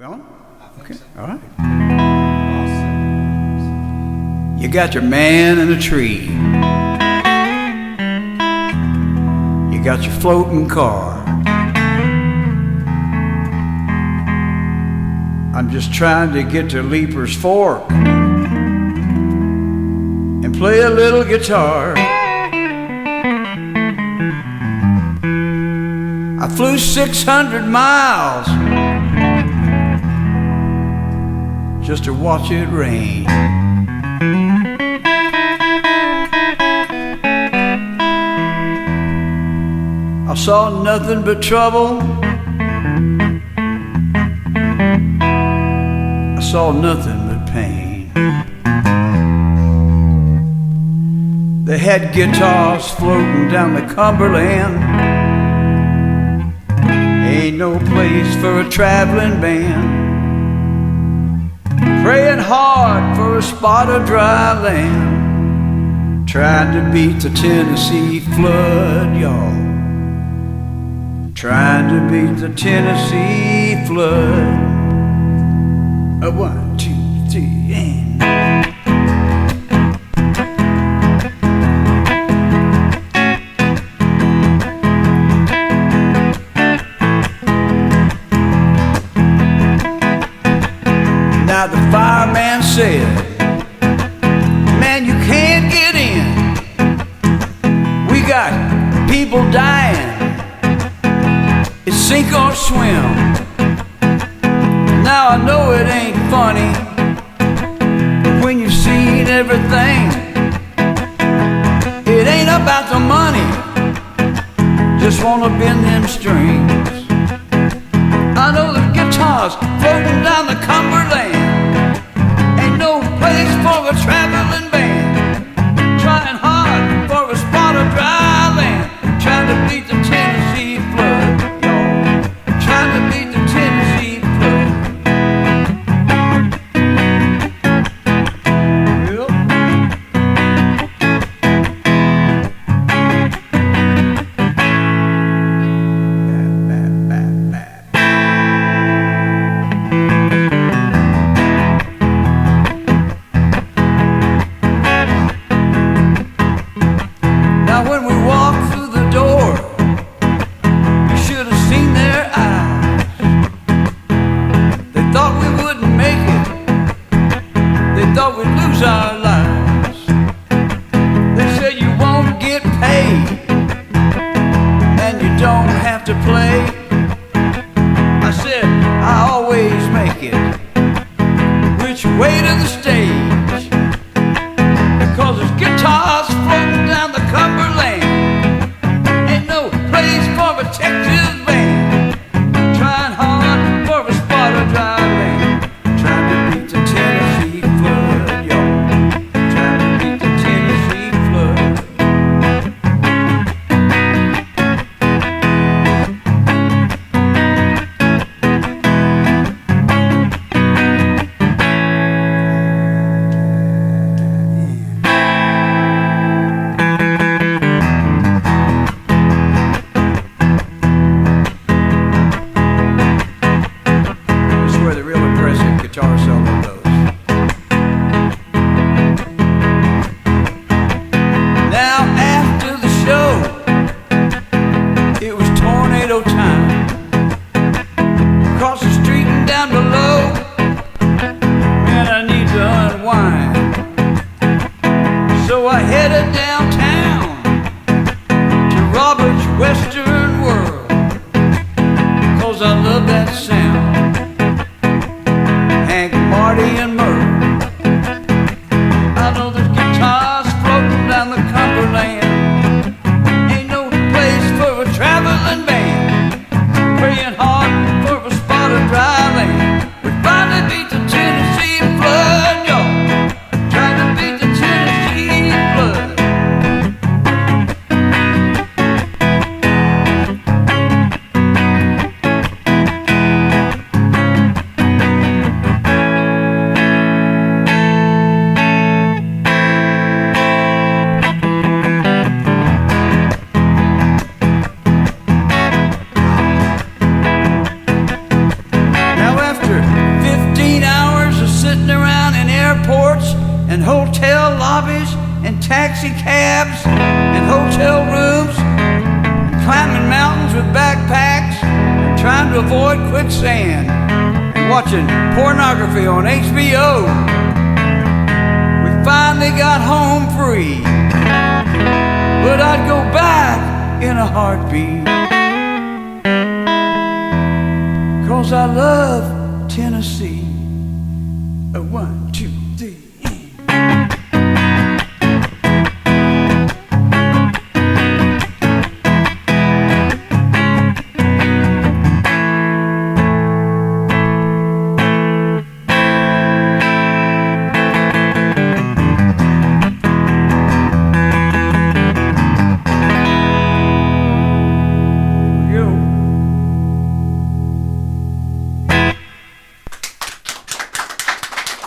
We on? Okay, So. all right. Awesome. You got your man in a tree. You got your floating car. I'm just trying to get to Leaper's Fork and play a little guitar. I flew 600 miles just to watch it rain. I saw nothing but trouble. I saw nothing but pain. They had guitars floating down the Cumberland. Ain't no place for a traveling band. Praying hard for a spot of dry land. Trying to beat the Tennessee flood, y'all. Trying to beat the Tennessee flood. A 1, 2, 3, and now the fireman said, man, you can't get in. We got people dying. It's sink or swim. Now I know it ain't funny when you've seen everything. It ain't about the money, just wanna bend them strings. I know the guitars floating down the Cumberland. Ain't no place for a traveling band. Trying hard for a spot of dry land. Trying to beat the Tennessee flood, y'all. Trying to beat the Tennessee flood. Now when we walked through the door, you should have seen their eyes. They thought we wouldn't make it. They thought we'd lose our lives. They said you won't get paid and you don't have to play. I said I always make it. Which way to the stage? Because there's guitars floating down the Cumberland. Ain't no place for a Texas band. Trying hard for a spot of dry land. Trying to beat the Tennessee flood, y'all. Trying to beat the Tennessee flood. This is where the real impressive guitar solo goes. Now after the show, it was tornado time. Across the street and down below, man, I need to unwind. So I headed downtown to Robert's Western World, 'cause I love that sound. Hank, Marty, and Murray and hotel lobbies and taxi cabs and hotel rooms, and climbing mountains with backpacks, and trying to avoid quicksand, and watching pornography on HBO. We finally got home free, but I'd go back in a heartbeat, 'cause I love Tennessee. A 1, 2, 3.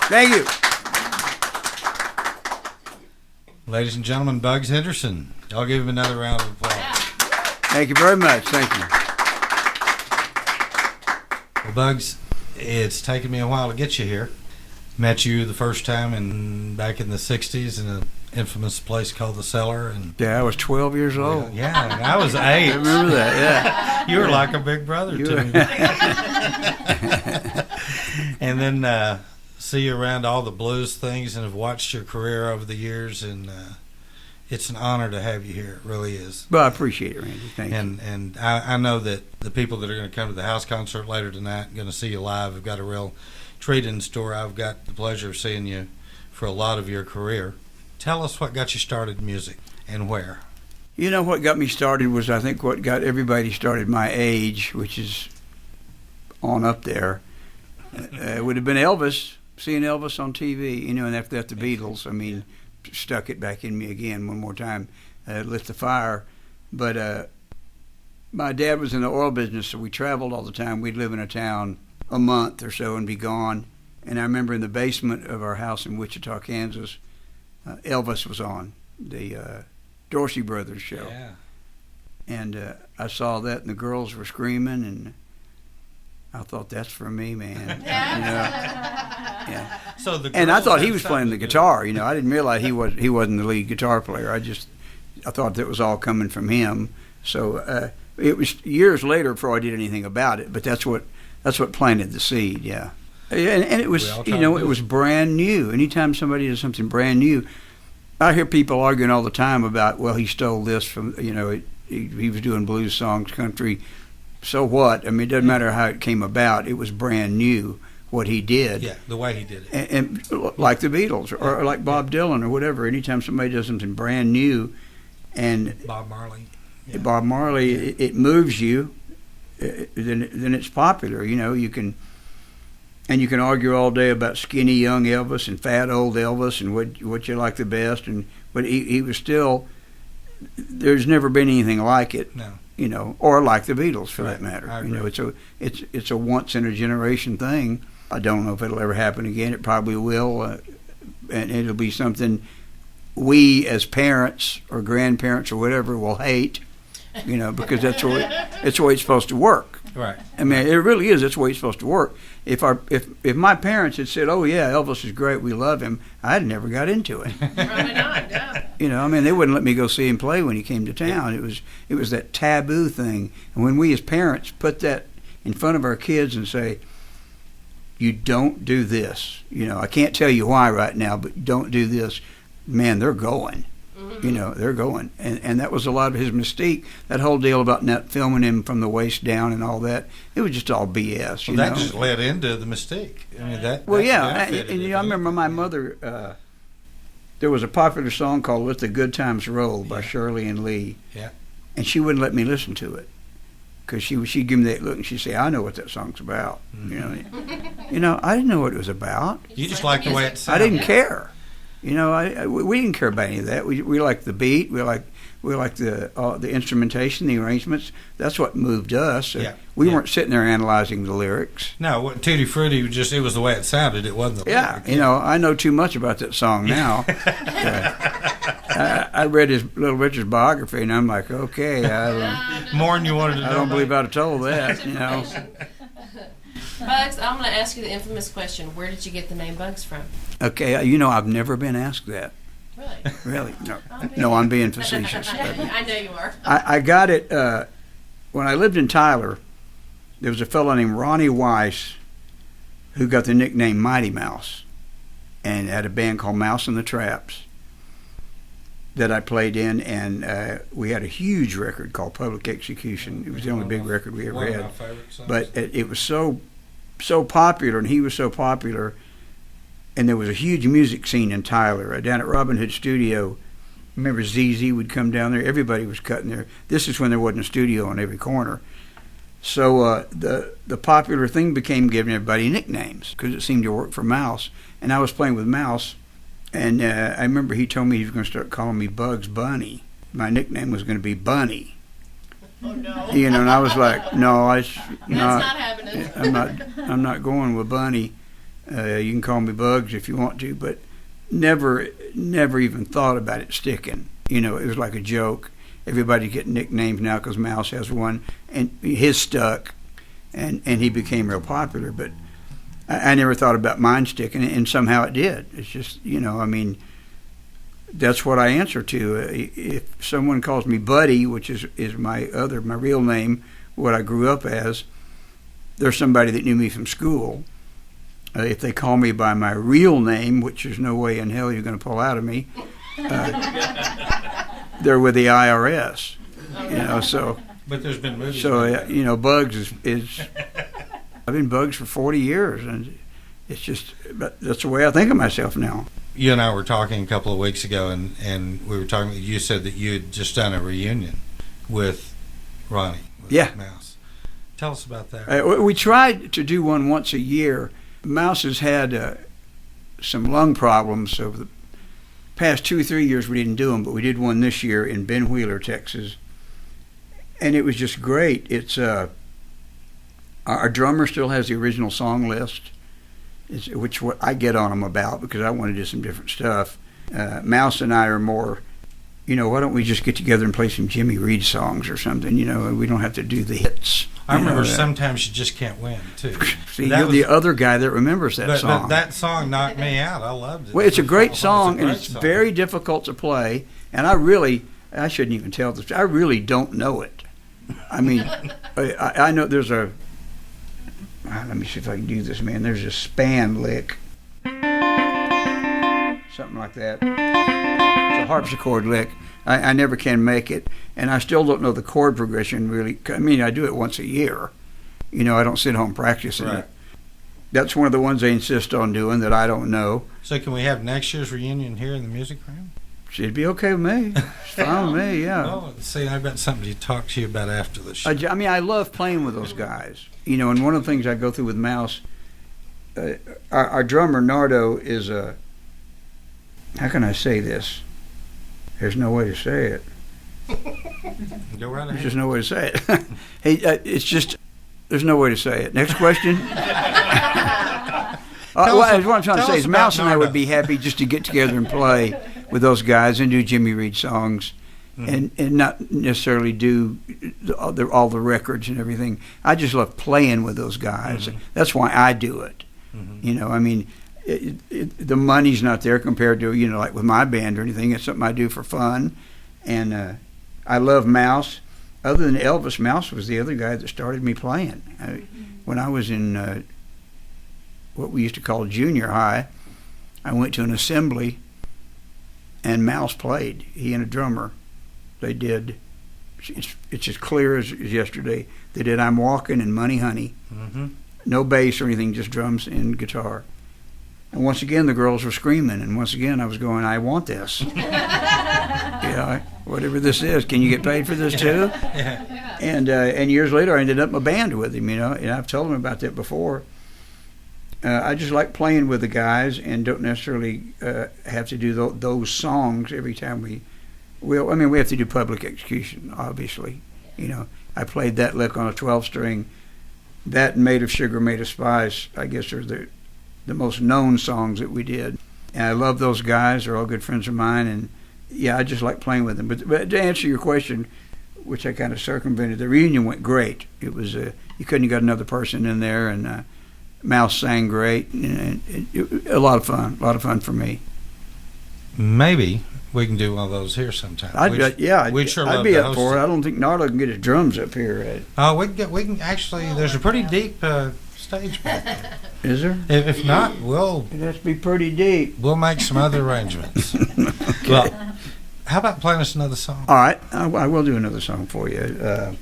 Thank you. Ladies and gentlemen, Bugs Henderson. I'll give him another round of applause. Thank you very much. Thank you. Well, Bugs, it's taken me a while to get you here. Met you the first time back in the 60s in an infamous place called The Cellar. And Yeah, I was 12 years old. Yeah, and I was 8. I remember that, yeah. You were like a big brother to me. And then see you around all the blues things and have watched your career over the years, and it's an honor to have you here. It really is. Well, I appreciate it, Randy. Thank you. And I know that the people that are going to come to the house concert later tonight and going to see you live have got a real treat in store. I've got the pleasure of seeing you for a lot of your career. Tell us what got you started in music and where. You know, what got me started was, I think, what got everybody started my age, which is on up there. It would have been Elvis. Seeing Elvis on TV, you know, and after that the Beatles, I mean, stuck it back in me again one more time, lit the fire. But my dad was in the oil business, so we traveled all the time. We'd live in a town a month or so and be gone. And I remember in the basement of our house in Wichita, Kansas, Elvis was on, the Dorsey Brothers show. Yeah. And I saw that, and the girls were screaming, and I thought, that's for me, man. You know? Yeah. So and I thought he was playing the guitar. You know, I didn't realize he wasn't the lead guitar player. I thought that was all coming from him. So it was years later before I did anything about it. But that's what planted the seed. Yeah. And it was, you know, it was brand new. Anytime somebody does something brand new, I hear people arguing all the time about, well, he stole this from, you know, he was doing blues songs, country. So what? I mean, it doesn't matter how it came about. It was brand new, what he did. Yeah, the way he did it. And like the Beatles or like Bob Dylan or whatever. Anytime somebody does something brand new, and Bob Marley. Yeah. Bob Marley, it moves you, then it's popular. You know, you can argue all day about skinny young Elvis and fat old Elvis and what you like the best. But he was still, there's never been anything like it. No. You know, or like the Beatles for that matter. You know, it's a once in a generation thing. I don't know if it'll ever happen again. It probably will, and it'll be something we as parents or grandparents or whatever will hate. You know, because that's the way it's supposed to work. Right. I mean, it really is. That's the way it's supposed to work. If my parents had said, "Oh yeah, Elvis is great, we love him," I'd never got into it. Probably not. Yeah. You know, I mean, they wouldn't let me go see him play when he came to town. It was that taboo thing. And when we as parents put that in front of our kids and say, "You don't do this," you know, I can't tell you why right now, but don't do this. Man, they're going. You know, they're going. And that was a lot of his mystique. That whole deal about not filming him from the waist down and all that, it was just all BS. Well, that just led into the mystique. I mean, that. Well, yeah. And you know, I remember my mother, there was a popular song called Let the Good Times Roll by Shirley and Lee. Yeah. And she wouldn't let me listen to it. Because she'd give me that look and she'd say, I know what that song's about. Mm-hmm. You know, I didn't know what it was about. You just liked the way it sounded. I didn't care. You know, we didn't care about any of that. We liked the beat. We liked the instrumentation, the arrangements. That's what moved us. We weren't sitting there analyzing the lyrics. No, Tutti Frutti it was the way it sounded. It wasn't the lyrics. You know, I know too much about that song now. I read his Little Richard's biography, and I'm like, okay, more than you wanted to know. I don't believe I'd have told that. You know. Bugs, I'm going to ask you the infamous question. Where did you get the name Bugs from? Okay, you know, I've never been asked that. Really? Really? No, I'm being facetious. I know you are. I got it when I lived in Tyler. There was a fellow named Ronnie Weiss who got the nickname Mighty Mouse and had a band called Mouse and the Traps that I played in, and we had a huge record called Public Execution. It was the only big record we ever had. But it was so popular, and he was so popular, and there was a huge music scene in Tyler. Down at Robin Hood Studio, remember ZZ would come down there? Everybody was cutting there. This is when there wasn't a studio on every corner. So the popular thing became giving everybody nicknames because it seemed to work for Mouse. And I was playing with Mouse, and I remember he told me he was going to start calling me Bugs Bunny. My nickname was going to be Bunny. Oh no! You know, and I was like, no, That's not happening. I'm not going with Bunny. You can call me Bugs if you want to, but never even thought about it sticking. You know, it was like a joke. Everybody get nicknames now because Mouse has one, and his stuck, and he became real popular. But I never thought about mine sticking, and somehow it did. It's just, you know, I mean, that's what I answer to. If someone calls me Buddy, which is my real name, what I grew up as, there's somebody that knew me from school. If they call me by my real name, which there's no way in hell you're going to pull out of me, they're with the IRS. You know, so. But there's been movies. So you know, Bugs is I've been Bugs for 40 years, and it's just, but that's the way I think of myself now. You and I were talking a couple of weeks ago, and we were talking. You said that you had just done a reunion with Ronnie. With Mouse. Tell us about that. We tried to do one once a year. Mouse has had some lung problems over the past 2 or 3 years. We didn't do them, but we did one this year in Ben Wheeler, Texas, and it was just great. It's our drummer still has the original song list, which what I get on him about because I want to do some different stuff. Mouse and I are more, you know, why don't we just get together and play some Jimmy Reed songs or something? You know, we don't have to do the hits. I remember sometimes you just can't win too. See, you're the other guy that remembers that song. But that song knocked me out. I loved it. Well, it's a great song, and it's very difficult to play. And I shouldn't even tell this. I really don't know it. I mean, I know there's a. Let me see if I can do this, man. There's a span lick, something like that. It's a harpsichord lick. I never can make it, and I still don't know the chord progression really. I mean, I do it once a year. You know, I don't sit home practicing it. That's one of the ones they insist on doing that I don't know. So can we have next year's reunion here in the music room? Should be okay with me. It's fine with me, yeah. Well, see, I've got something to talk to you about after the show. I mean, I love playing with those guys. You know, and one of the things I go through with Mouse, our drummer, Nardo, is a, how can I say this? There's no way to say it. Go right ahead. There's just no way to say it. Hey, it's just, there's no way to say it. Next question. What I'm trying to say is Mouse and I would be happy just to get together and play with those guys and do Jimmy Reed songs, and not necessarily do all the records and everything. I just love playing with those guys. That's why I do it. You know, I mean, the money's not there compared to, you know, like with my band or anything. It's something I do for fun, and I love Mouse. Other than Elvis, Mouse was the other guy that started me playing. When I was in what we used to call junior high, I went to an assembly, and Mouse played. He and a drummer. They did. It's as clear as yesterday. They did "I'm Walking" and "Money Honey." No bass or anything, just drums and guitar. And once again, the girls were screaming, and once again, I was going, "I want this." Yeah, whatever this is, can you get paid for this too? And years later, I ended up in a band with him. You know, and I've told him about that before. I just like playing with the guys, and don't necessarily have to do those songs every time we have to do Public Execution, obviously. You know, I played that lick on a 12-string. That and "Made of Sugar, Made of Spice," I guess, are the most known songs that we did. And I love those guys. They're all good friends of mine, and yeah, I just like playing with them. But to answer your question, which I kind of circumvented, the reunion went great. It was you couldn't have got another person in there, and Mouse sang great, and a lot of fun for me. Maybe we can do one of those here sometime. I'd sure I'd love be to up host for it. it. I don't think Nardo can get his drums up here. We can actually. There's a pretty deep stage back there. Is there? If not, It has to be pretty deep. we'll make some other arrangements. Well, how about playing us another song? All right, I will do another song for you.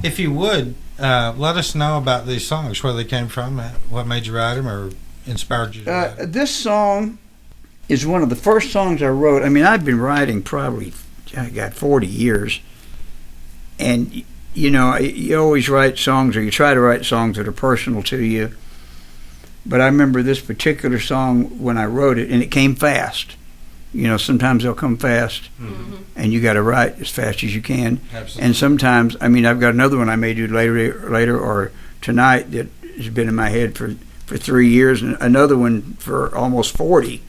If you would, let us know about these songs, where they came from, what made you write them, or inspired you to write them. This song is one of the first songs I wrote. I mean, I've been writing probably, I got 40 years. And, you always write songs, or you try to write songs that are personal to you. But I remember this particular song when I wrote it, and it came fast. Sometimes they'll come fast, and you got to write as fast as you can. Absolutely. And sometimes, I've got another one I may do later or tonight that has been in my head for 3 years, and another one for almost 40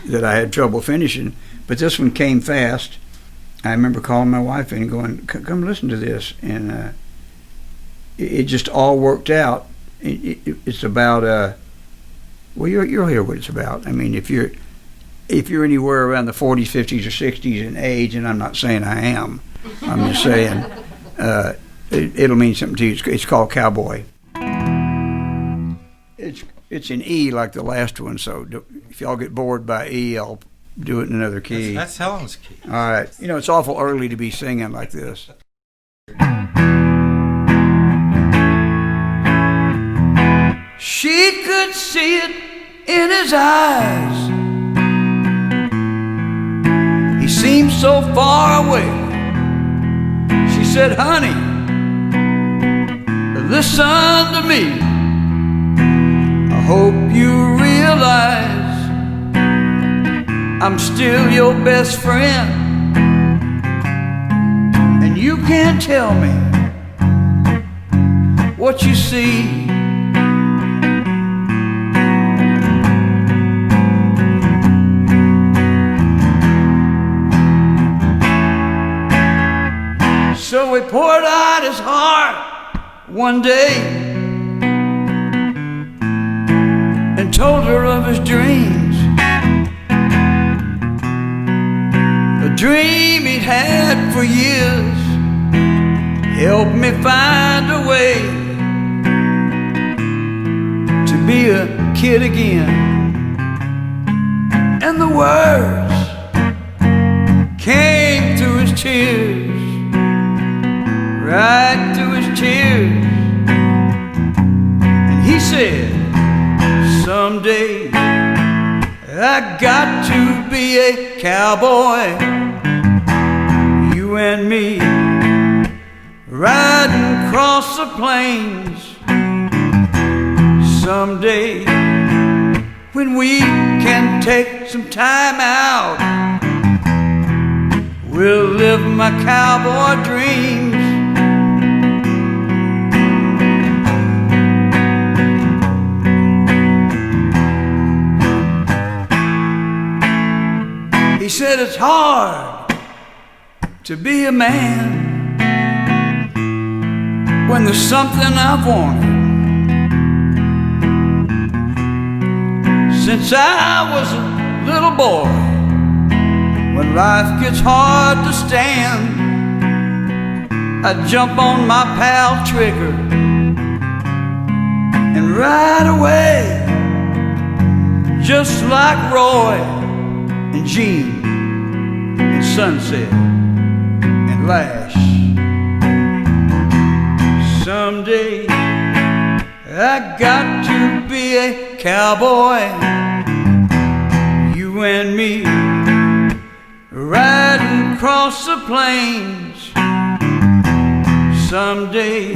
that I had trouble finishing. But this one came fast. I remember calling my wife in and going, "Come listen to this," and it just all worked out. It's about well, you'll hear what it's about. I mean, if you're anywhere around the 40s, 50s, or 60s in age, and I'm not saying I am, I'm just saying it'll mean something to you. It's called Cowboy. It's in E like the last one, so if y'all get bored by E, I'll do it in another key. That's Helen's key. All right. It's awful early to be singing like this. She could see it in his eyes. He seemed so far away. She said, "Honey, listen to me. I hope you realize I'm still your best friend, and you can't tell me what you see." So he poured out his heart one day and told her of his dreams. A dream he'd had for years. Help me find a way to be a kid again. And the words came through his tears, right through his tears. And he said, "Someday I got to be a cowboy, you and me, riding across the plains. Someday when we can take some time out, we'll live my cowboy dreams." He said, "It's hard to be a man when there's something I've wanted since I was a little boy. When life gets hard to stand, I jump on my pal Trigger and ride away, just like Roy and Gene and Sunset and Lash. Someday I got to be a cowboy, you and me, riding across the plains. Someday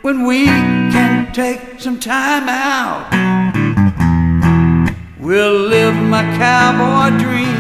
when we can take some time out, we'll live my cowboy dreams.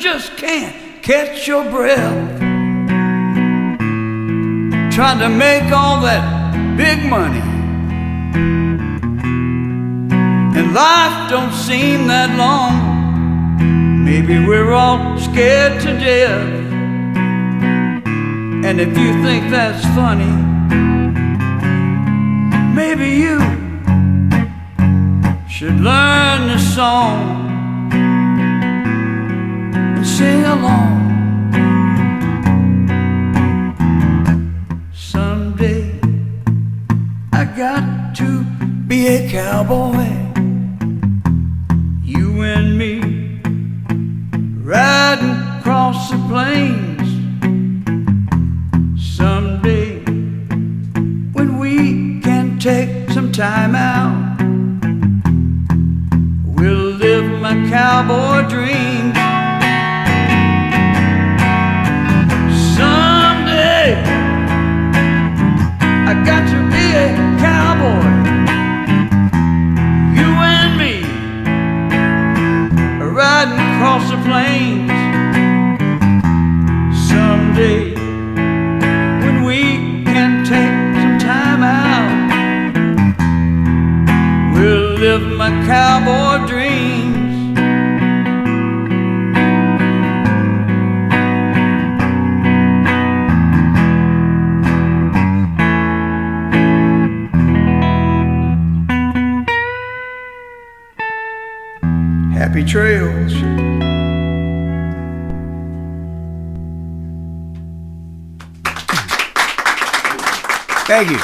just can't catch your breath, trying to make all that big money, and life don't seem that long. Maybe we're all scared to death, and if you think that's funny, maybe you should learn the song and sing along. Someday I got to be a cowboy, you and me riding across the plains. Someday when we can take some time out, we'll live my cowboy dreams. Someday I got to be a cowboy, you and me riding across the plains. Someday when we can take some time out, we'll live my cowboy dreams. Happy trails. Thank you.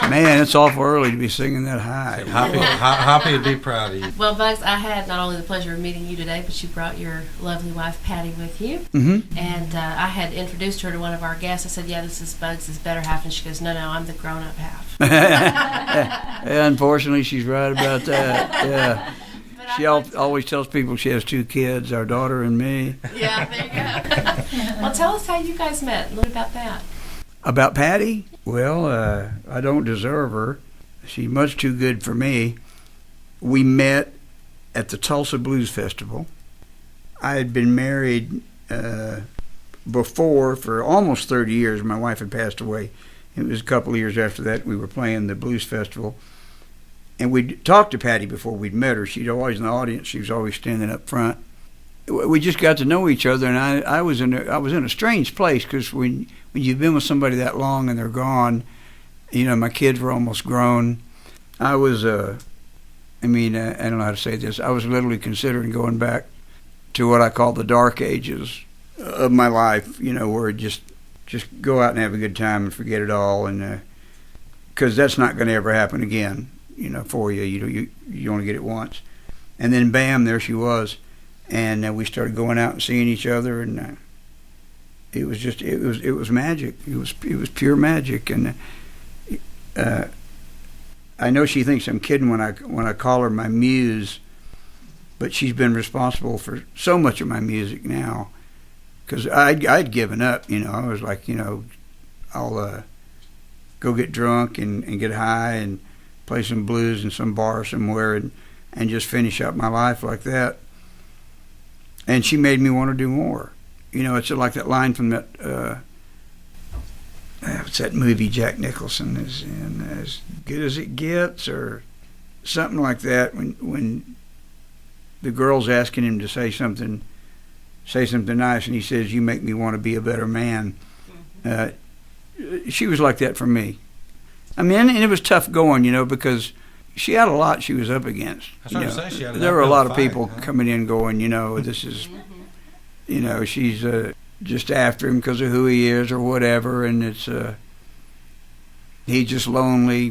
Man, it's awful early to be singing that high. Happy to be proud of you. Well, Bugs, I had not only the pleasure of meeting you today, but you brought your lovely wife, Patty, with you. Mm-hmm. And I had introduced her to one of our guests. I said, yeah, this is Bugs' better half. And she goes, no, I'm the grown-up half. Yeah, unfortunately, she's right about that. Yeah. She always tells people she has two kids, our daughter and me. Yeah, there you go. Well, tell us how you guys met. What about that? About Patty? Well, I don't deserve her. She's much too good for me. We met at the Tulsa Blues Festival. I had been married before for almost 30 years. My wife had passed away. It was a couple of years after that we were playing the Blues Festival. And we'd talked to Patty before we'd met her. She'd always in the audience. She was always standing up front. We just got to know each other, and I was in a strange place because when you've been with somebody that long and they're gone, my kids were almost grown. I was, I don't know how to say this. I was literally considering going back to what I call the dark ages of my life, where just go out and have a good time and forget it all, and because that's not going to ever happen again. For you, you only get it once, and then bam, there she was, and we started going out and seeing each other, and it was magic. It was pure magic, and I know she thinks I'm kidding when I call her my muse, but she's been responsible for so much of my music now, because I'd given up. I was like, I'll go get drunk and get high and play some blues in some bar somewhere and just finish up my life like that. And she made me want to do more. It's like that line from that, what's that movie Jack Nicholson is in, As Good as It Gets, or something like that, when the girl's asking him to say something nice, and he says, "You make me want to be a better man." She was like that for me. And it was tough going, because she had a lot she was up against. There were a lot of people coming in going, this is, she's just after him because of who he is or whatever, and it's he's just lonely,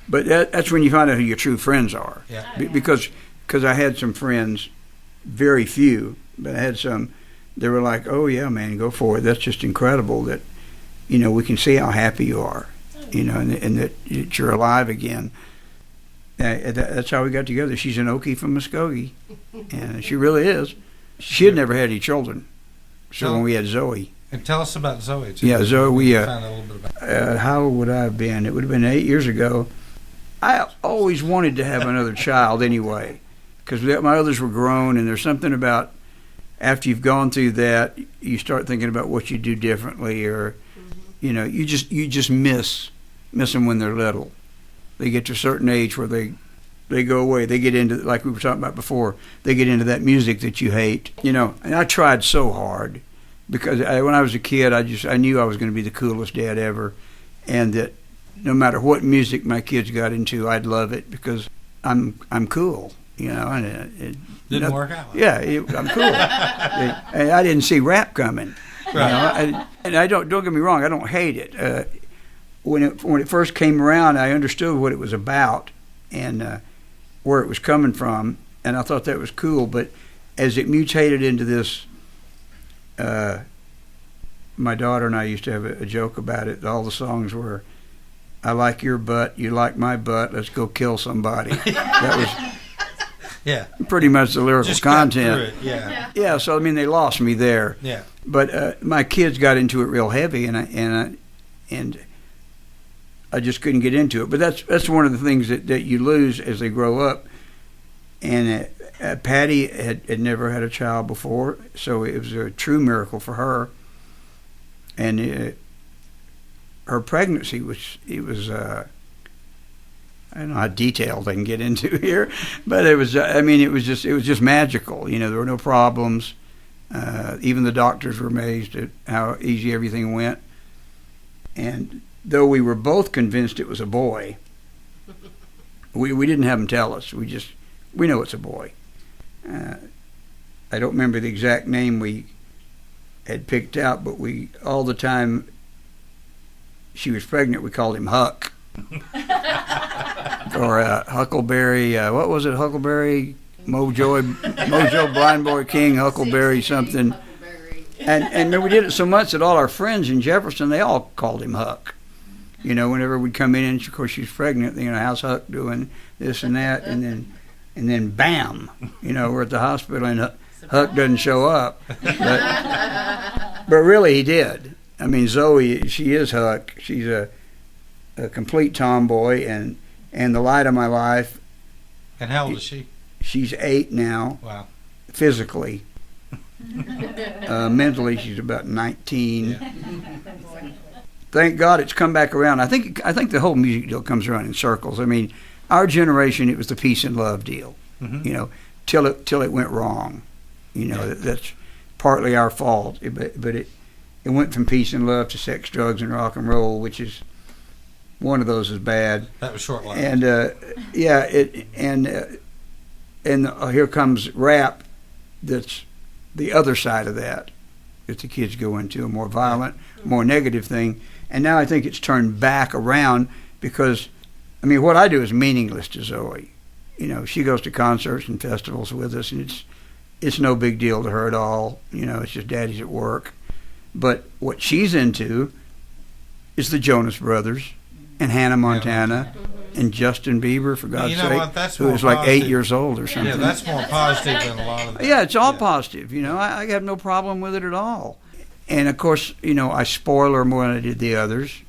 but that's when you find out who your true friends are. Yeah. Because I had some friends, very few, but I had some. They were like, "Oh yeah, man, go for it. That's just incredible that, we can see how happy you are." And that you're alive again. That's how we got together. She's an Okie from Muskogee, and she really is. She had never had any children, so when we had Zoe. And tell us about Zoe, too. Yeah, Zoe, we, found out a little bit about how would I have been? It would have been 8 years ago. I always wanted to have another child anyway. because my others were grown, and there's something about after you've gone through that, you start thinking about what you do differently, or you know, you just miss them when they're little. They get to a certain age where they go away. They get into, like we were talking about before, they get into that music that you hate. You know, and I tried so hard because when I was a kid, I knew I was going to be the coolest dad ever, and that no matter what music my kids got into, I'd love it because I'm cool. You know, and it Didn't work out. Yeah, I'm cool. And I didn't see rap coming. Right. You know? And I don't get me wrong, I don't hate it. When it first came around, I understood what it was about and where it was coming from, and I thought that was cool. But as it mutated into this, my daughter and I used to have a joke about it. All the songs were, "I like your butt, you like my butt, let's go kill somebody." That was pretty much the lyrical Just cut content. through it, Yeah. So I mean, they lost me there. Yeah. But my kids got into it real heavy, and I just couldn't get into it. But that's one of the things that you lose as they grow up. And Patty had never had a child before, so it was a true miracle for her. And her pregnancy was I don't know how detailed I can get into here, but it was it was just magical. You know, there were no problems. Even the doctors were amazed at how easy everything went. And though we were both convinced it was a boy, we didn't have them tell us. We know it's a boy. I don't remember the exact name we had picked out, but all the time she was pregnant, we called him Huck. Or Huckleberry, what was it, Huckleberry, Mojo, Blind Boy King, Huckleberry something. And we did it so much that all our friends in Jefferson, they all called him Huck. You know, whenever we'd come in, and of course she's pregnant, you know, how's Huck doing, this and that, and then bam, you know, we're at the hospital and Huck doesn't show up. But really he did. I mean, Zoe, she is Huck. She's a complete tomboy and the light of my life. And how old is she? She's 8 now. Wow. Physically. Mentally, she's about 19. Yeah. Thank God it's come back around. I think the whole music deal comes around in circles. I mean, our generation, it was the peace and love deal. Mm-hmm. You know, till it went wrong. You know, that's partly our fault. But it went from peace and love to sex, drugs, and rock and roll, which is one of those is bad. That was short-lived. And here comes rap. That's the other side of that the kids go into, a more violent, more negative thing. And now I think it's turned back around because, I mean, what I do is meaningless to Zoe. You know, she goes to concerts and festivals with us, and it's no big deal to her at all. You know, it's just Daddy's at work. But what she's into is the Jonas Brothers and Hannah Montana and Justin Bieber, for God's sake, who is like 8 years old or something. Yeah, that's more positive than a lot of that. Yeah, it's all positive. You know, I have no problem with it at all. And, of course, you know, I spoil her more than I did the others.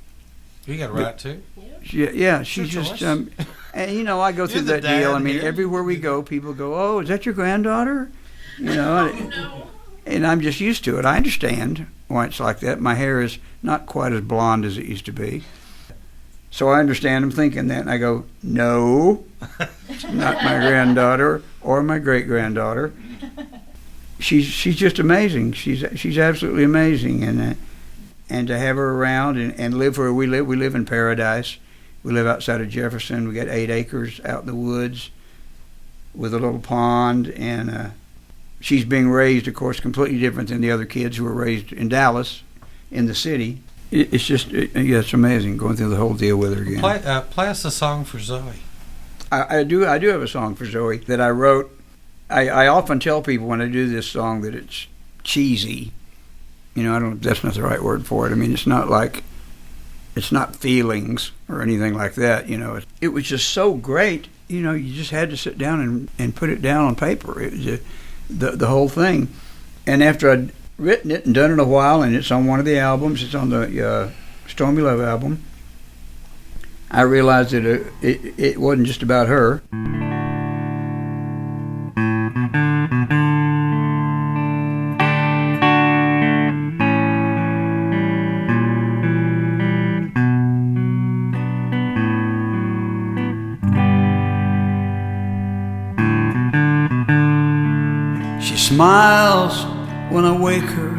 You got a right to. Yeah, she's just, and, you know, I go through that deal. I mean, everywhere we go, people go, "Oh, is that your granddaughter?" You know, and I'm just used to it. I understand why it's like that. My hair is not quite as blonde as it used to be. So I understand them thinking that, and I go, "No, it's not my granddaughter or my great-granddaughter. She's just amazing. She's absolutely amazing, and to have her around and live where we live in paradise. We live outside of Jefferson. We got 8 acres out in the woods with a little pond, and she's being raised, of course, completely different than the other kids who were raised in Dallas, in the city. It's just, it's amazing going through the whole deal with her again. Play us a song for Zoe. I do have a song for Zoe that I wrote. I often tell people when I do this song that it's cheesy. You know, that's not the right word for it. I mean, it's not feelings or anything like that. You know, it was just so great. You know, you just had to sit down and put it down on paper. It was just, the whole thing. And after I'd written it and done it a while, and it's on one of the albums, it's on the Stormy Love album, I realized that it wasn't just about her. smiles when I wake her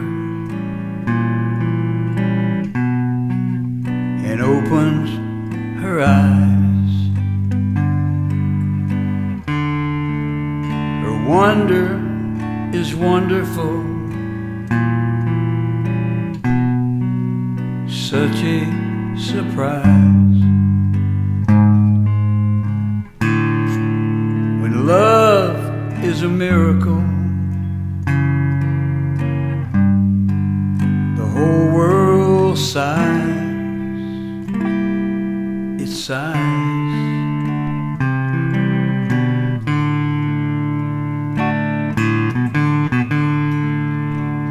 and opens her eyes. Her wonder is wonderful, such a surprise. When love is a miracle, the whole world sighs. It sighs.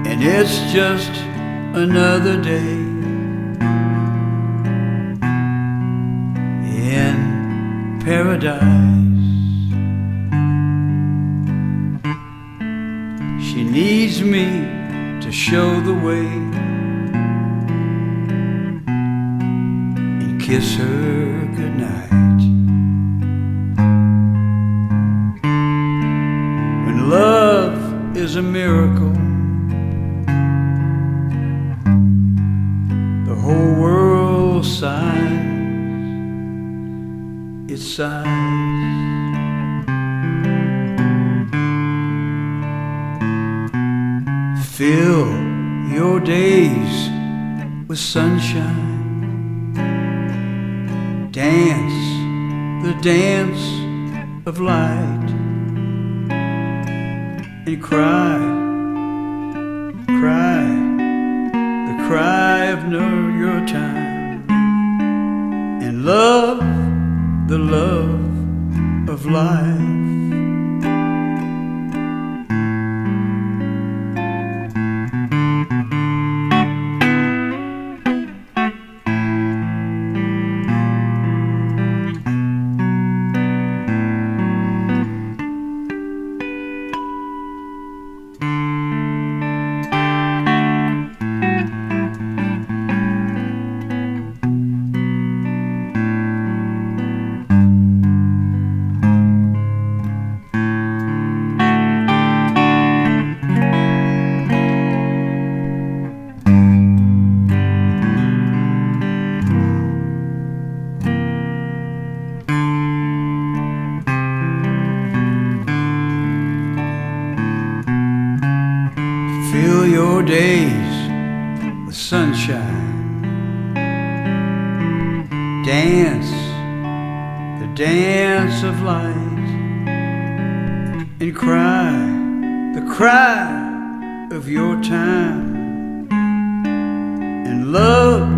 And it's just another day in paradise. She needs me to show the way and kiss her goodnight. When love is a miracle, the whole world sighs. It sighs. Fill your days with sunshine. Dance the dance of light and cry, cry the cry of your time, and love the love of life. Fill your days with sunshine. Dance the dance of light and cry the cry of your time, and love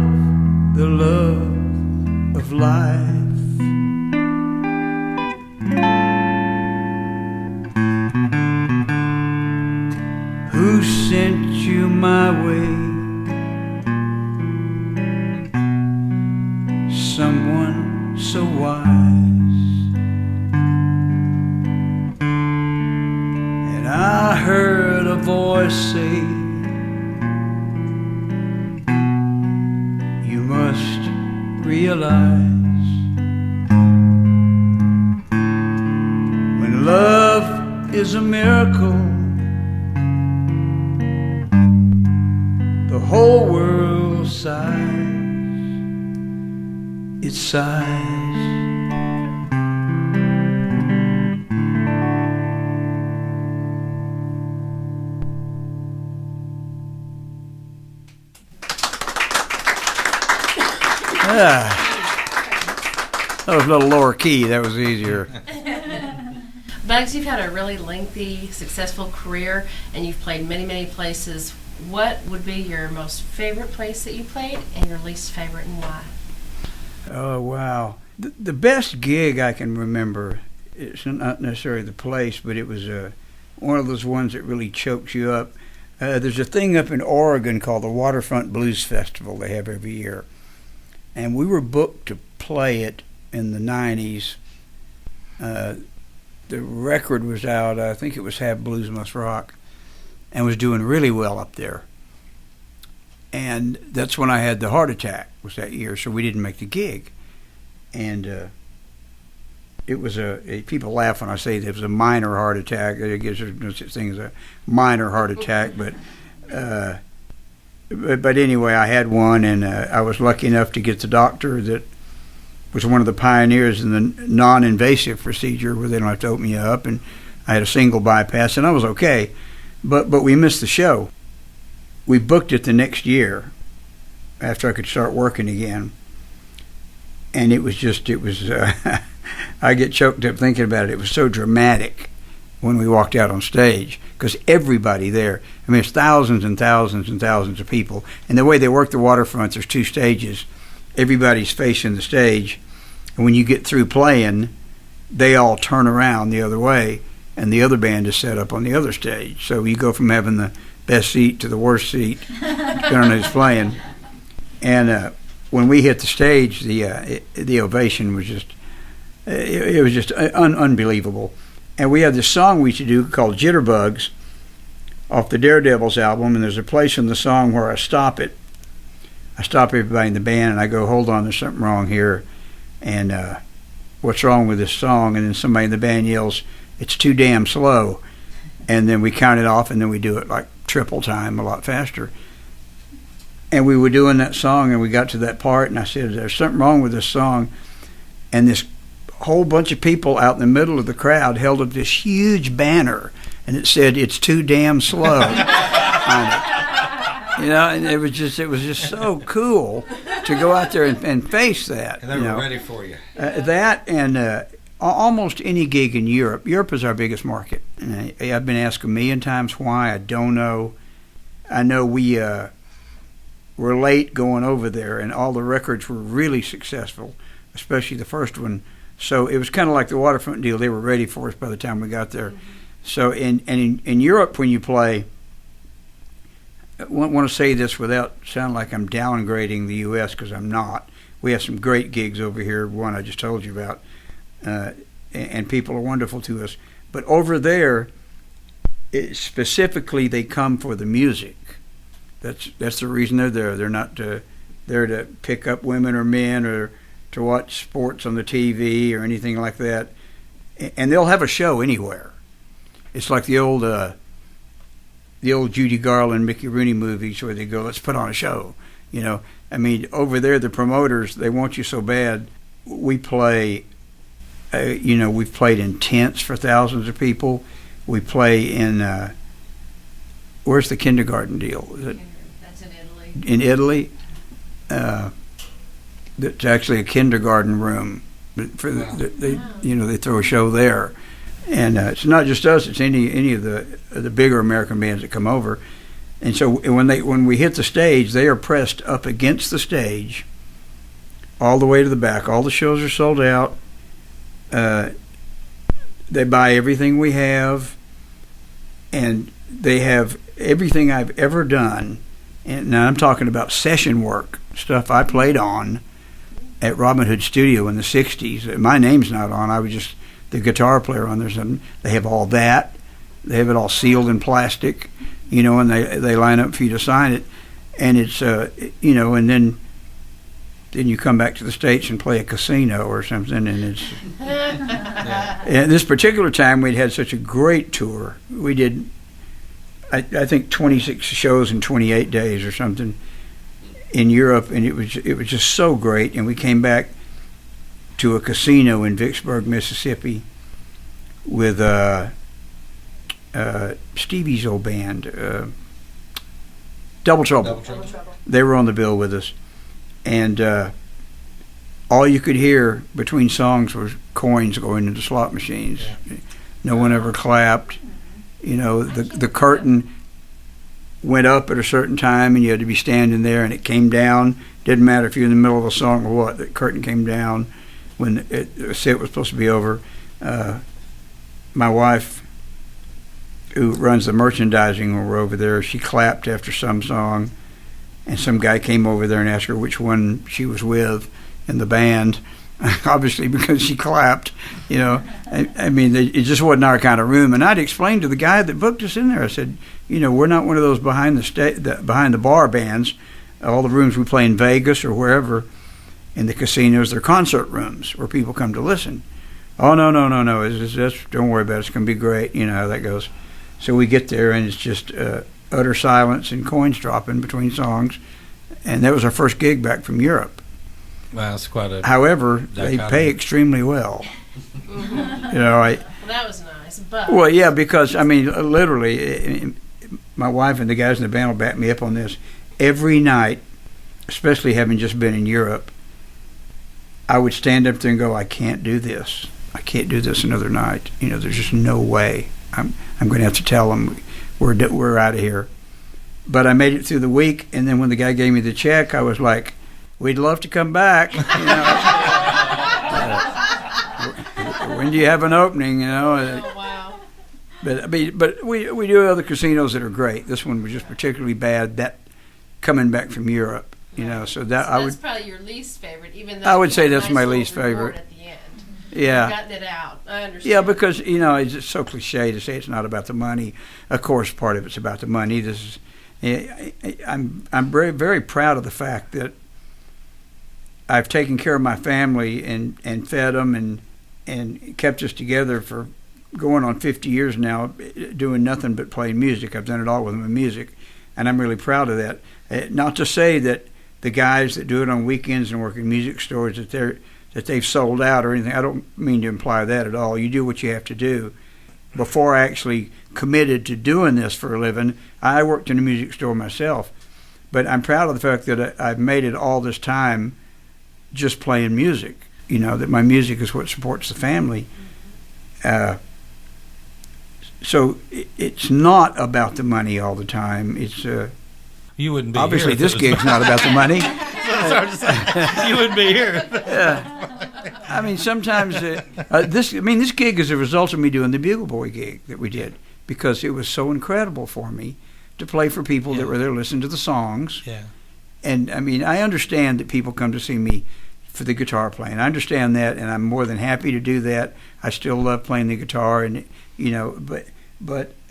the love of life. Who sent you my way? Someone so wise. And I heard a voice say, you must realize, when love is a miracle, the whole world sighs. It sighs. That was a little lower key. That was easier. Bugs, you've had a really lengthy, successful career, and you've played many, many places. What would be your most favorite place that you played and your least favorite, and why? Oh, wow. The best gig I can remember, it's not necessarily the place, but it was one of those ones that really chokes you up. There's a thing up in Oregon called the Waterfront Blues Festival they have every year. And we were booked to play it in the 90s. The record was out, I think it was Have Blues Must Rock, and was doing really well up there. And that's when I had the heart attack, was that year, so we didn't make the gig. And it was people laugh when I say it was a minor heart attack. I guess there's no such thing as a minor heart attack, but anyway, I had one, and I was lucky enough to get the doctor that was one of the pioneers in the non-invasive procedure where they don't have to open you up, and I had a single bypass, and I was okay. But we missed the show. We booked it the next year after I could start working again, and it was I get choked up thinking about it. It was so dramatic when we walked out on stage, because everybody there, I mean, it's thousands and thousands and thousands of people, and the way they work the waterfront, there's 2 stages. Everybody's facing the stage, and when you get through playing, they all turn around the other way, and the other band is set up on the other stage. So you go from having the best seat to the worst seat, depending on who's playing. And when we hit the stage, the ovation was just, it was just unbelievable. And we had this song we used to do called Jitterbugs off the Daredevils album, and there's a place in the song where I stop it. I stop everybody in the band, and I go, hold on, there's something wrong here. And what's wrong with this song? And then somebody in the band yells, it's too damn slow. And then we count it off, and then we do it like triple time, a lot faster. And we were doing that song, and we got to that part, and I said, there's something wrong with this song. And this whole bunch of people out in the middle of the crowd held up this huge banner, and it said, it's too damn slow on it. You know, and it was just so cool to go out there and face that. And they were ready for you. That and almost any gig in Europe. Europe is our biggest market. And I've been asked a million times why. I don't know. I know we were late going over there, and all the records were really successful, especially the first one. So it was kind of like the Waterfront deal. They were ready for us by the time we got there. Mm-hmm. So in Europe, when you play, I want to say this without sounding like I'm downgrading the U.S., because I'm not. We have some great gigs over here, one I just told you about, and people are wonderful to us. But over there, specifically, they come for the music. That's the reason they're there. They're not there to pick up women or men or to watch sports on the TV or anything like that. And they'll have a show anywhere. It's like the old Judy Garland, Mickey Rooney movies where they go, let's put on a show. You know, I mean, over there, the promoters, they want you so bad. We play, we've played in tents for thousands of people. We play in, where's the kindergarten deal? Is it? That's in Italy. In Italy? That's actually a kindergarten room. They throw a show there. And it's not just us; it's any of the bigger American bands that come over. And so when we hit the stage, they are pressed up against the stage, all the way to the back. All the shows are sold out. They buy everything we have, and they have everything I've ever done. And now I'm talking about session work, stuff I played on at Robin Hood Studio in the '60s. My name's not on. I was just the guitar player on there. Something. They have all that. They have it all sealed in plastic, and they line up for you to sign it. And it's, and then you come back to the States and play a casino or something. And it's, and this particular time we'd had such a great tour. We did, I think 26 shows in 28 days or something in Europe. And it was just so great. And we came back to a casino in Vicksburg, Mississippi, with Stevie's old band, Double Trouble. They were on the bill with us, and all you could hear between songs was coins going into slot machines. Yeah. No one ever clapped. The curtain went up at a certain time, and you had to be standing there, and it came down. Didn't matter if you're in the middle of a song or what. The curtain came down when the set was supposed to be over. My wife, who runs the merchandising when we're over there, she clapped after some song, and some guy came over there and asked her which one she was with in the band, obviously because she clapped. I mean, it just wasn't our kind of room. And I'd explained to the guy that booked us in there, I said, we're not one of those behind the bar bands. All the rooms we play in Vegas or wherever in the casinos, they're concert rooms where people come to listen. Oh, no. Don't worry about it. It's going to be great. You know how that goes. So we get there, and it's just utter silence and coins dropping between songs. And that was our first gig back from Europe. Wow, that's quite a. However, they pay extremely well. Well, that was nice, but Well, yeah, because, I mean, literally, my wife and the guys in the band will back me up on this. Every night, especially having just been in Europe, I would stand up there and go, I can't do this. I can't do this another night. You know, there's just no way. I'm going to have to tell them we're out of here. But I made it through the week, and then when the guy gave me the check, I was like, we'd love to come back. You know, when do you have an opening? You know. oh, wow. But we do other casinos that are great. This one was just particularly bad. That coming back from Europe, you know. So that That's probably your least favorite, even though I would you say had a that's nice my little least reward favorite. At the end. Yeah. You've gotten it out. I understand. Yeah, because you know it's just so cliche to say it's not about the money. Of course, part of it's about the money. This is, I'm very very proud of the fact that I've taken care of my family and fed them and kept us together for going on 50 years now, doing nothing but playing music. I've done it all with my music, and I'm really proud of that. Not to say that the guys that do it on weekends and work in music stores that they've sold out or anything. I don't mean to imply that at all. You do what you have to do. Before I actually committed to doing this for a living, I worked in a music store myself. But I'm proud of the fact that I've made it all this time just playing music. You know, that my music is what supports the family. So it's not about the money all the time. It's You wouldn't be obviously here if this it was gig's not about the money. You wouldn't be here. I mean, sometimes this gig is a result of me doing the Bugle Boy gig that we did because it was so incredible for me to play for people that were there listening to the songs. Yeah. And I mean, I understand that people come to see me for the guitar playing. I understand that, and I'm more than happy to do that. I still love playing the guitar, and you know, but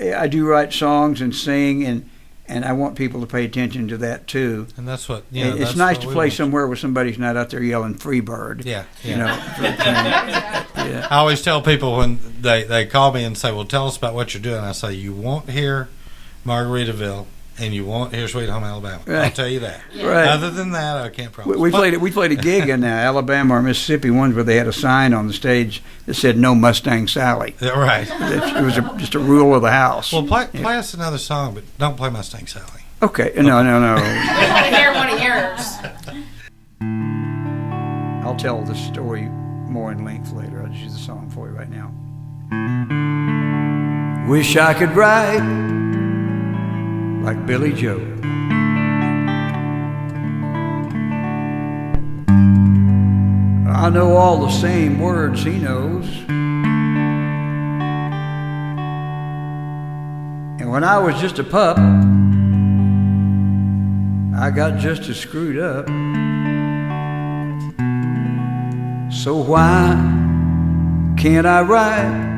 I do write songs and sing, and I want people to pay attention to that too. And that's what It's nice to play somewhere where somebody's not out there yelling "Freebird." Yeah. You know. Yeah. I always tell people when they call me and say, "Well, tell us about what you're doing." I say, "You won't hear Margaritaville, and you won't hear Sweet Home Alabama." I'll Right. tell you that. Right. Other than that, I can't promise. We played a gig in Alabama or Mississippi once where they had a sign on the stage that said "No Mustang Sally." Yeah, right. It was just a rule of the house. Well, play us another song, but don't play Mustang Sally. Okay, no. I want to hear one of yours. I'll tell this story more in length later. I'll just use the song for you right now. Wish I could write like Billy Joe. I know all the same words he knows. And when I was just a pup, I got just as screwed up. So why can't I write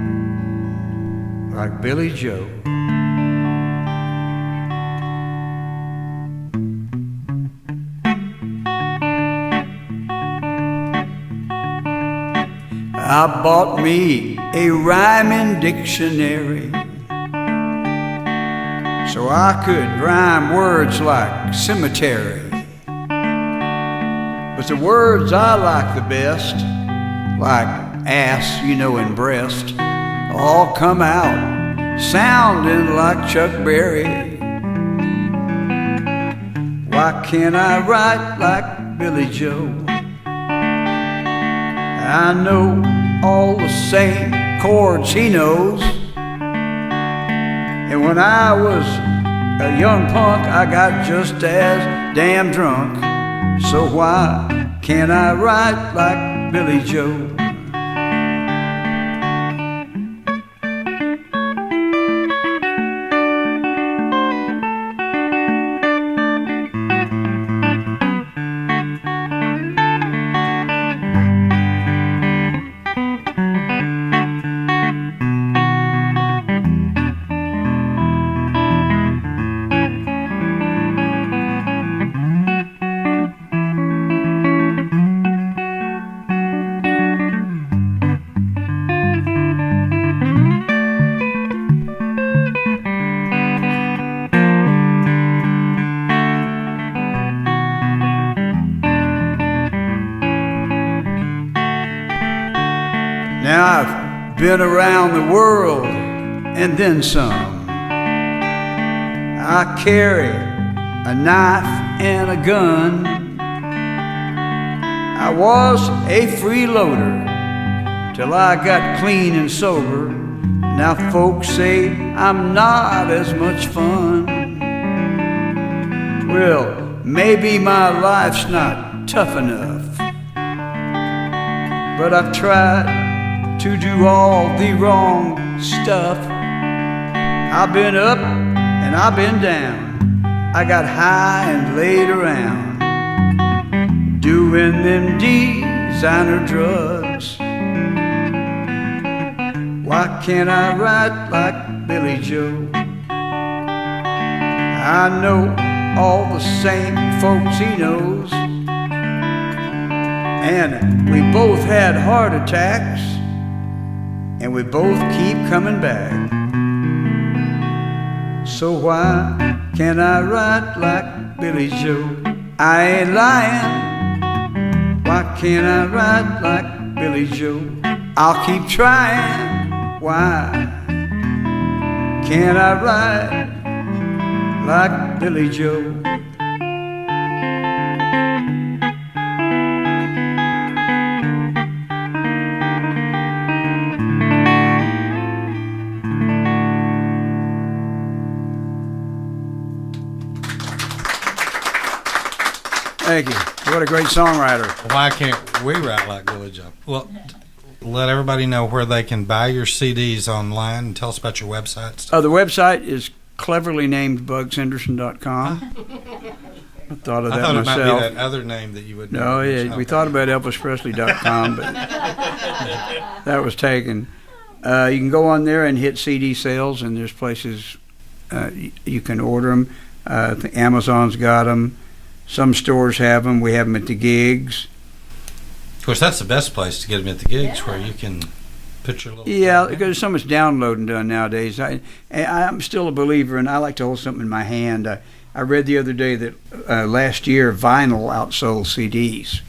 like Billy Joe? I bought me a rhyming dictionary so I could rhyme words like cemetery. But the words I like the best, like ass, you know, and breast, all come out sounding like Chuck Berry. Why can't I write like Billy Joe? I know all the same chords he knows. And when I was a young punk, I got just as damn drunk. So why can't I write like Billy Joe? been around the world and then some. I carry a knife and a gun. I was a freeloader till I got clean and sober. Now folks say I'm not as much fun. Well, maybe my life's not tough enough, but I've tried to do all the wrong stuff. I've been up and I've been down. I got high and laid around doing them designer drugs. Why can't I write like Billy Joe? I know all the same folks he knows, and we both had heart attacks, and we both keep coming back. So why can't I write like Billy Joe? I ain't lying. Why can't I write like Billy Joe? I'll keep trying. Why can't I write like Billy Joe? Thank you. What a great songwriter. Why can't we write like Billy Joe? Well, let everybody know where they can buy your CDs online, and tell us about your websites. The website is cleverly named bugshenderson.com. I thought of that I thought myself. it might be that other name that you would know. No, yeah, we thought about elvispresley.com, but that was taken. You can go on there and hit CD sales, and there's places you can order them. Amazon's got them. Some stores have them. We have them at the gigs. Of course, that's the best place to get them at the gigs, where you can put your little... Yeah, because there's so much downloading done nowadays. I'm still a believer, and I like to hold something in my hand. I read the other day that last year vinyl outsold CDs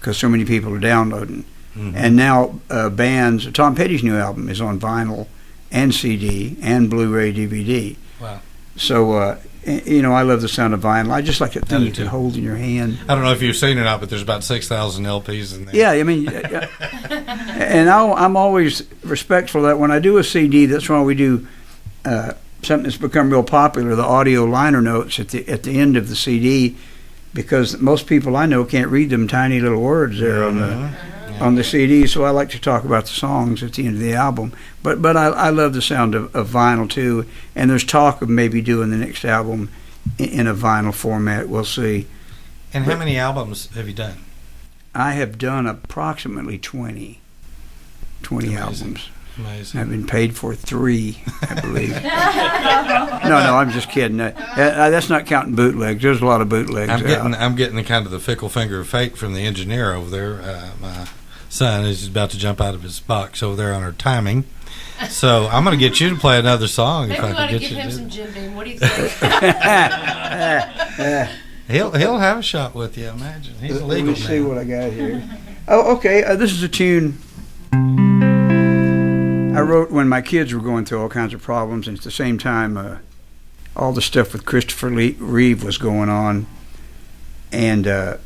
because so many people are downloading. Mm-hmm. And now bands, Tom Petty's new album is on vinyl and CD and Blu-ray DVD. Wow. So, I love the sound of vinyl. I just like that thing you can hold in your hand. I don't know if you've seen it or not, but there's about 6,000 LPs in there. Yeah, I mean, and I'm always respectful of that. When I do a CD, that's why we do something that's become real popular, the audio liner notes at the end of the CD, because most people I know can't read them tiny little words there on the CD. So I like to talk about the songs at the end of the album. But I love the sound of vinyl too. And there's talk of maybe doing the next album in a vinyl format. We'll see. And how many albums have you done? I have done approximately 20 albums. Amazing. I've been paid for 3, I believe. No, I'm just kidding. That's not counting bootlegs. There's a lot of bootlegs. I'm getting the kind of the fickle finger of fate from the engineer over there. My son is about to jump out of his box over there on our timing. So I'm going to get you to play another song. Maybe if I we can ought to get give you him to some Jim Beam. What do you think? He'll have a shot with you. Imagine he's a legal man. Let me see what I got here. Oh, okay. This is a tune I wrote when my kids were going through all kinds of problems, and at the same time, all the stuff with Christopher Reeve was going on. And a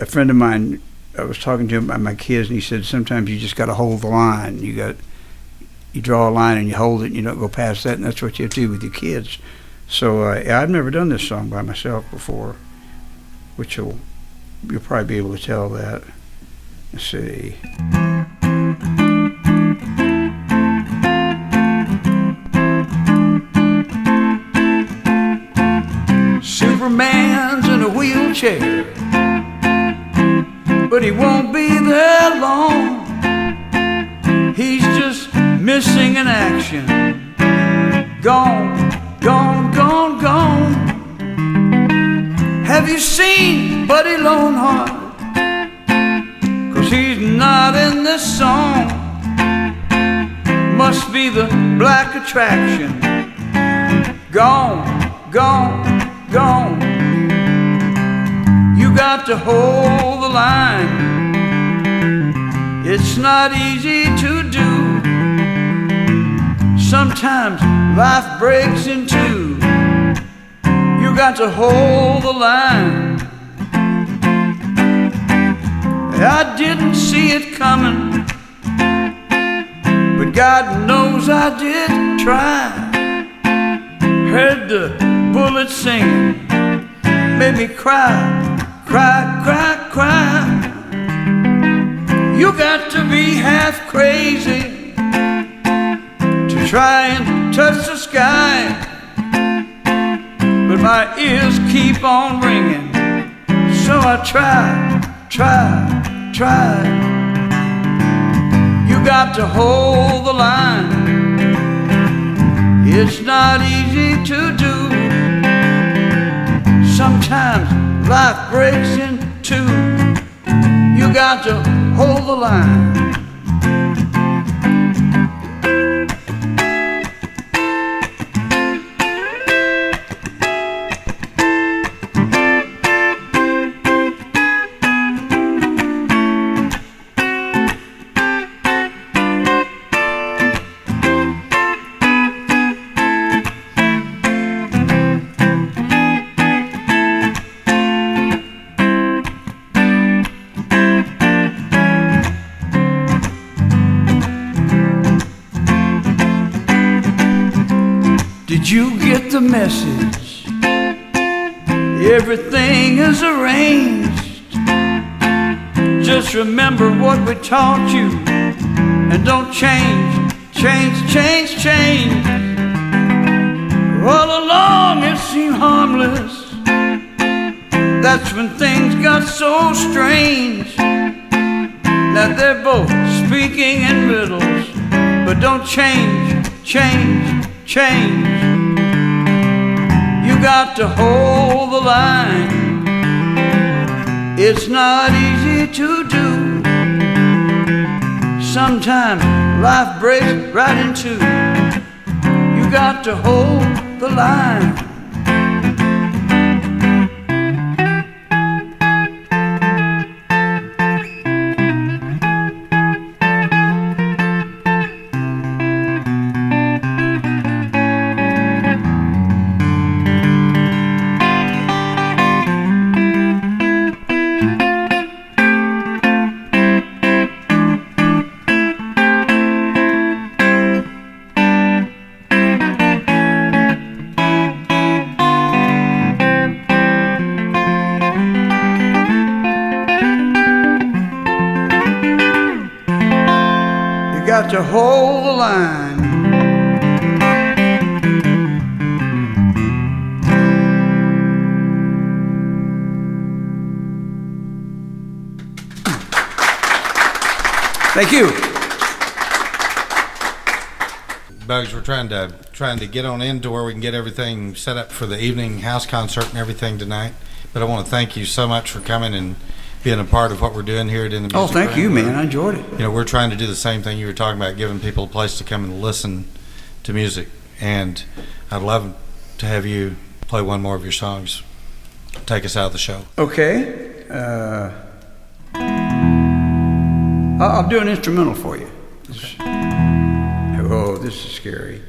friend of mine, I was talking to him about my kids, and he said sometimes you just got to hold the line. You draw a line and you hold it, and you don't go past that, and that's what you have to do with your kids. So I've never done this song by myself before, which you'll probably be able to tell that. Let's see. Superman's in a wheelchair, but he won't be there long. He's just missing in action. Gone, gone, gone, gone. Have you seen Buddy Loneheart? 'Cause he's not in this song. Must be the black attraction. Gone, gone, gone. You got to hold the line. It's not easy to do. Sometimes life breaks in two. You got to hold the line. I didn't see it coming, but God knows I did try. Heard the bullets singing, made me cry, cry, cry, cry. You got to be half crazy to try and touch the sky, but my ears keep on ringing, so I try, try, try. You got to hold the line. It's not easy to do. Sometimes life breaks in two. You got to hold the line. Did you get the message? Everything is arranged. Just remember what we taught you, and don't change, change, change, change. All along it seemed harmless. That's when things got so strange. Now they're both speaking in riddles, but don't change, change, change. You got to hold the line. It's not easy to do. Sometimes life breaks right in two. You got to hold the line. Got to hold the line. Thank you. Bugs, we're trying to get on into where we can get everything set up for the evening house concert and everything tonight. But I want to thank you so much for coming and being a part of what we're doing here at In the Music. Oh, thank you, man. I enjoyed it. You know, we're trying to do the same thing you were talking about, giving people a place to come and listen to music. And I'd love to have you play one more of your songs. Take us out of the show. Okay. I'll do an instrumental for you. Oh, this is scary.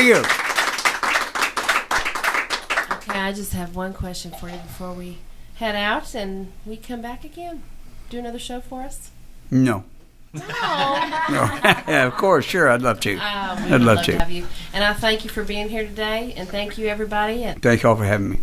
Thank you. Okay, I just have one question for you before we head out and we come back again. Do another show for us? No. Oh. No. Yeah, of course, sure, I'd love to. We I'd would love love to. to have you. And I thank you for being here today, and thank you, everybody. And Thank you all for having me.